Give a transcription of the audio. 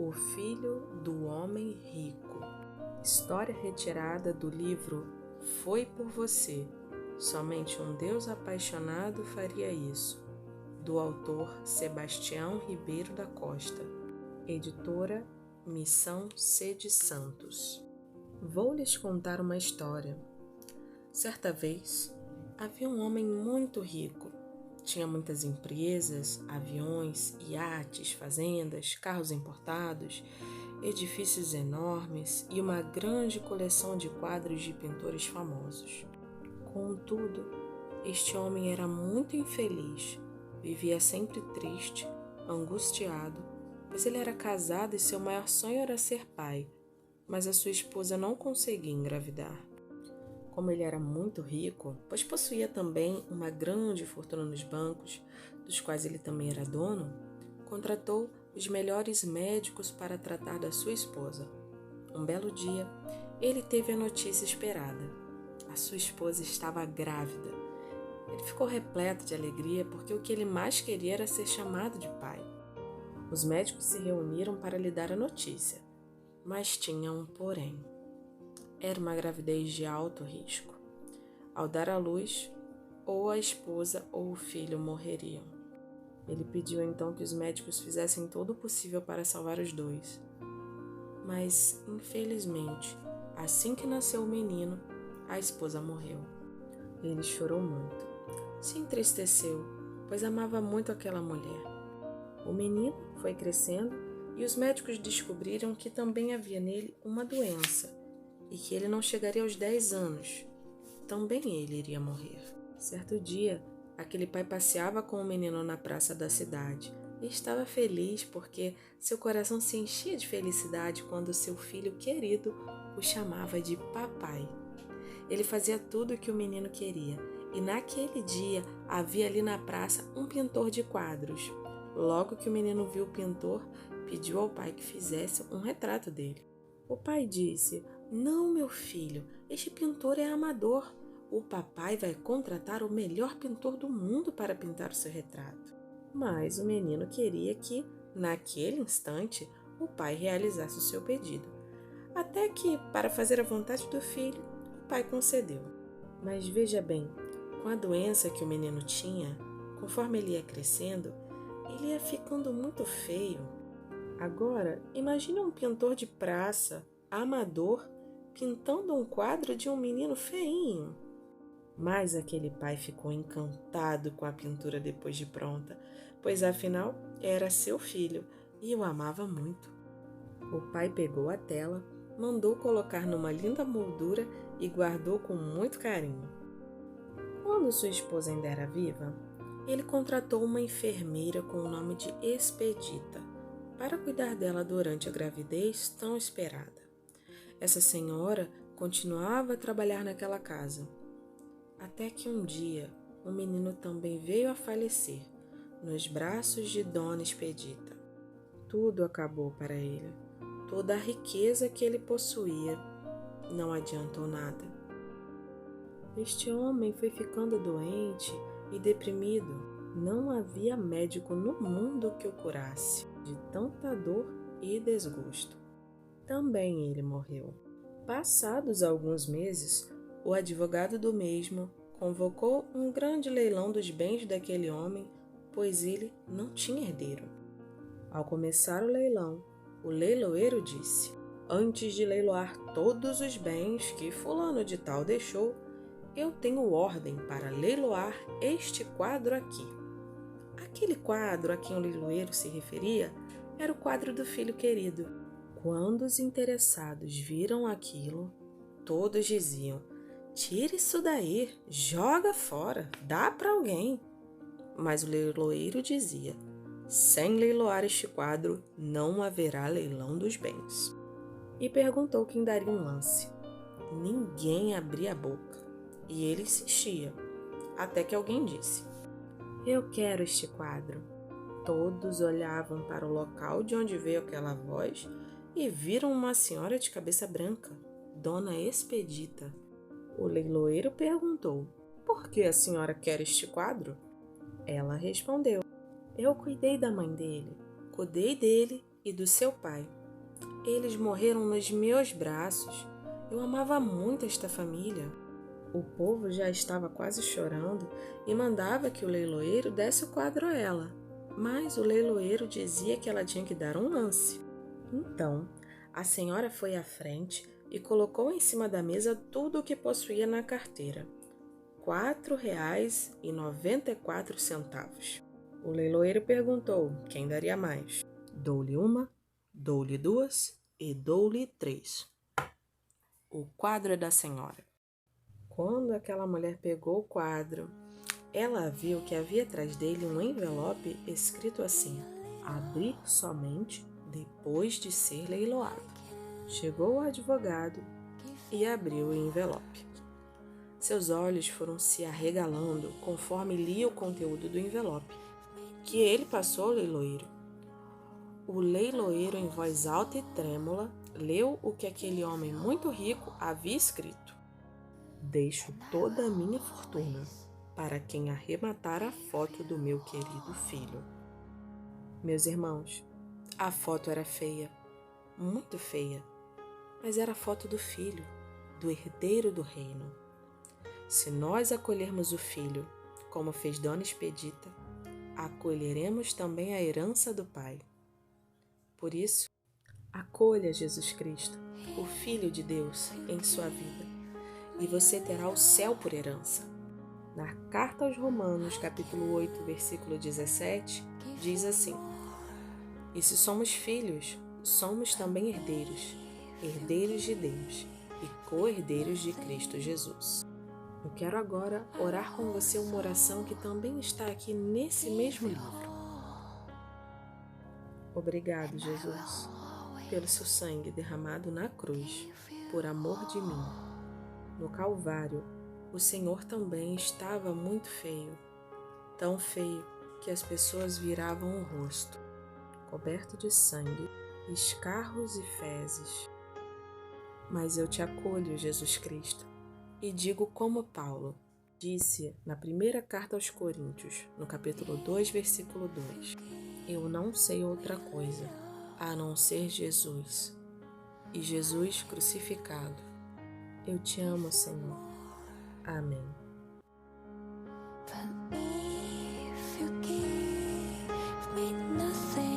O Filho do Homem Rico. História retirada do livro Foi por Você. Somente um Deus apaixonado faria isso. Do autor Sebastião Ribeiro da Costa. Editora Missão C. de Santos. Vou lhes contar uma história. Certa vez, havia um homem muito rico. Tinha muitas empresas, aviões, iates, fazendas, carros importados, edifícios enormes e uma grande coleção de quadros de pintores famosos. Contudo, este homem era muito infeliz, vivia sempre triste, angustiado, pois ele era casado e seu maior sonho era ser pai, mas a sua esposa não conseguia engravidar. Como ele era muito rico, pois possuía também uma grande fortuna nos bancos, dos quais ele também era dono, contratou os melhores médicos para tratar da sua esposa. Um belo dia, ele teve a notícia esperada. A sua esposa estava grávida. Ele ficou repleto de alegria porque o que ele mais queria era ser chamado de pai. Os médicos se reuniram para lhe dar a notícia, mas tinha um porém. Era uma gravidez de alto risco. Ao dar à luz, ou a esposa ou o filho morreriam. Ele pediu então que os médicos fizessem todo o possível para salvar os dois. Mas, infelizmente, assim que nasceu o menino, a esposa morreu. Ele chorou muito. Se entristeceu, pois amava muito aquela mulher. O menino foi crescendo e os médicos descobriram que também havia nele uma doença e que ele não chegaria aos 10 anos. Também ele iria morrer. Certo dia, aquele pai passeava com o menino na praça da cidade e estava feliz porque seu coração se enchia de felicidade quando seu filho querido o chamava de papai. Ele fazia tudo o que o menino queria e naquele dia havia ali na praça um pintor de quadros. Logo que o menino viu o pintor, pediu ao pai que fizesse um retrato dele. O pai disse: "Não, meu filho, este pintor é amador. O papai vai contratar o melhor pintor do mundo para pintar o seu retrato." Mas o menino queria que, naquele instante, o pai realizasse o seu pedido. Até que, para fazer a vontade do filho, o pai concedeu. Mas veja bem, com a doença que o menino tinha, conforme ele ia crescendo, ele ia ficando muito feio. Agora, imagine um pintor de praça, amador, pintando um quadro de um menino feinho. Mas aquele pai ficou encantado com a pintura depois de pronta, pois afinal era seu filho e o amava muito. O pai pegou a tela, mandou colocar numa linda moldura e guardou com muito carinho. Quando sua esposa ainda era viva, ele contratou uma enfermeira com o nome de Expedita para cuidar dela durante a gravidez tão esperada. Essa senhora continuava a trabalhar naquela casa, até que um dia o menino também veio a falecer nos braços de Dona Expedita. Tudo acabou para ele. Toda a riqueza que ele possuía não adiantou nada. Este homem foi ficando doente e deprimido. Não havia médico no mundo que o curasse de tanta dor e desgosto. Também ele morreu. Passados alguns meses, o advogado do mesmo convocou um grande leilão dos bens daquele homem, pois ele não tinha herdeiro. Ao começar o leilão, o leiloeiro disse: "Antes de leiloar todos os bens que fulano de tal deixou, eu tenho ordem para leiloar este quadro aqui." Aquele quadro a quem o leiloeiro se referia era o quadro do filho querido. Quando os interessados viram aquilo, todos diziam: "Tira isso daí, joga fora, dá para alguém." Mas o leiloeiro dizia: "Sem leiloar este quadro, não haverá leilão dos bens." E perguntou quem daria um lance. Ninguém abria a boca, e ele insistia, até que alguém disse: "Eu quero este quadro." Todos olhavam para o local de onde veio aquela voz e viram uma senhora de cabeça branca, Dona Expedita. O leiloeiro perguntou: "Por que a senhora quer este quadro?" Ela respondeu: "Eu cuidei da mãe dele, cuidei dele e do seu pai. Eles morreram nos meus braços. Eu amava muito esta família. O povo já estava quase chorando e mandava que o leiloeiro desse o quadro a ela. Mas o leiloeiro dizia que ela tinha que dar um lance. Então, a senhora foi à frente e colocou em cima da mesa tudo o que possuía na carteira. R$ 4,94. O leiloeiro perguntou quem daria mais. Dou-lhe uma, dou-lhe duas e dou-lhe 3. O quadro é da senhora. Quando aquela mulher pegou o quadro, ela viu que havia atrás dele um envelope escrito assim: abrir somente depois de ser leiloado. Chegou o advogado e abriu o envelope. Seus olhos foram se arregalando conforme lia o conteúdo do envelope, que ele passou ao leiloeiro. O leiloeiro, em voz alta e trêmula, leu o que aquele homem muito rico havia escrito: deixo toda a minha fortuna para quem arrematar a foto do meu querido filho. Meus irmãos, a foto era feia, muito feia, mas era a foto do filho, do herdeiro do reino. Se nós acolhermos o filho, como fez Dona Expedita, acolheremos também a herança do Pai. Por isso, acolha Jesus Cristo, o Filho de Deus, em sua vida, e você terá o céu por herança. Na carta aos Romanos, capítulo 8, versículo 17, diz assim: e se somos filhos, somos também herdeiros, herdeiros de Deus e co-herdeiros de Cristo Jesus. Eu quero agora orar com você uma oração que também está aqui nesse mesmo livro. Obrigado, Jesus, pelo seu sangue derramado na cruz, por amor de mim. No Calvário, o Senhor também estava muito feio, tão feio que as pessoas viravam o rosto, coberto de sangue, escarros e fezes. Mas eu te acolho, Jesus Cristo, e digo como Paulo disse na primeira carta aos Coríntios, no capítulo 2, versículo 2: eu não sei outra coisa a não ser Jesus, e Jesus crucificado. Eu te amo, Senhor. Amém. But if you give me nothing